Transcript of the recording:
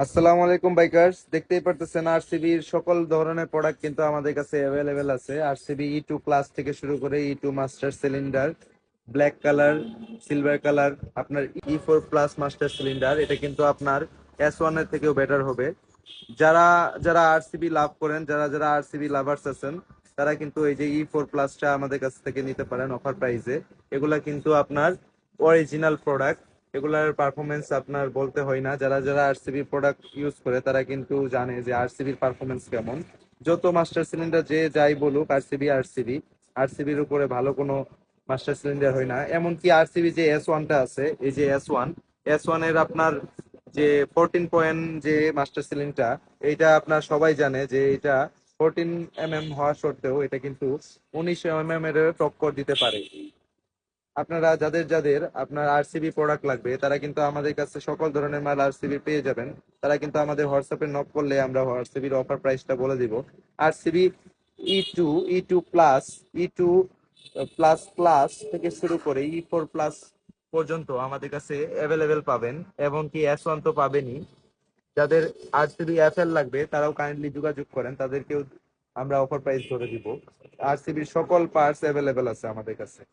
আসসালামু আলাইকুম বাইকার্স, দেখতেই পারতেছেন আরসিবির সকল ধরনের প্রোডাক্ট কিন্তু আমাদের কাছে অ্যাভেলেবেল আছে। আরসিবি E2 প্লাস থেকে শুরু করে E2 master cylinder, black colour, silver colour, আপনার E4 প্লাস মাস্টার সিলিন্ডার। এটা কিন্তু আপনার S1 এর থেকেও বেটার হবে। যারা যারা আরসিবি লাভ করেন, যারা যারা আরসিবি লাভার্স আছেন, তারা কিন্তু এই যে E4 প্লাসটা আমাদের কাছ থেকে নিতে পারেন অফার প্রাইসে। এগুলা কিন্তু আপনার অরিজিনাল প্রোডাক্ট, এগুলার পারফরমেন্স আপনার বলতে হয় না। যারা যারা আরসিবি প্রোডাক্ট ইউজ করে তারা কিন্তু জানে যে আরসিবির পারফরমেন্স কেমন। যত মাস্টার সিলিন্ডার যে যাই বলুক, আরসিবি আরসিবি, আরসিবির উপরে ভালো কোনো মাস্টার সিলিন্ডার হয় না। এমনকি আরসিবি যে S1টা আছে, এই যে এস ওয়ান এর আপনার যে 14 পয়েন্ট যে মাস্টার সিলিন্ডার, এইটা আপনার সবাই জানে যে এটা 14 mm হওয়া সত্ত্বেও এটা কিন্তু 19 mm এর টক্কর দিতে পারে। আপনারা যাদের যাদের আপনার আরসিবি প্রোডাক্ট লাগবে তারা কিন্তু আমাদের কাছে সকল ধরনের মাল আরসিবি পেয়ে যাবেন। তারা কিন্তু আমাদের হোয়াটসঅ্যাপে নক করলে আমরা আরসিবির অফার প্রাইসটা বলে দিব। RCB E2, E2 plus, E2 plus plus থেকে শুরু করে E4 প্লাস পর্যন্ত আমাদের কাছে অ্যাভেলেবেল পাবেন, এবং কি S1 তো পাবেনই। যাদের আরসিবি এফএল লাগবে তারাও কাইন্ডলি যোগাযোগ করেন, তাদেরকেও আমরা অফার প্রাইস ধরে দিব। আরসিবির সকল পার্টস অ্যাভেলেবেল আছে আমাদের কাছে।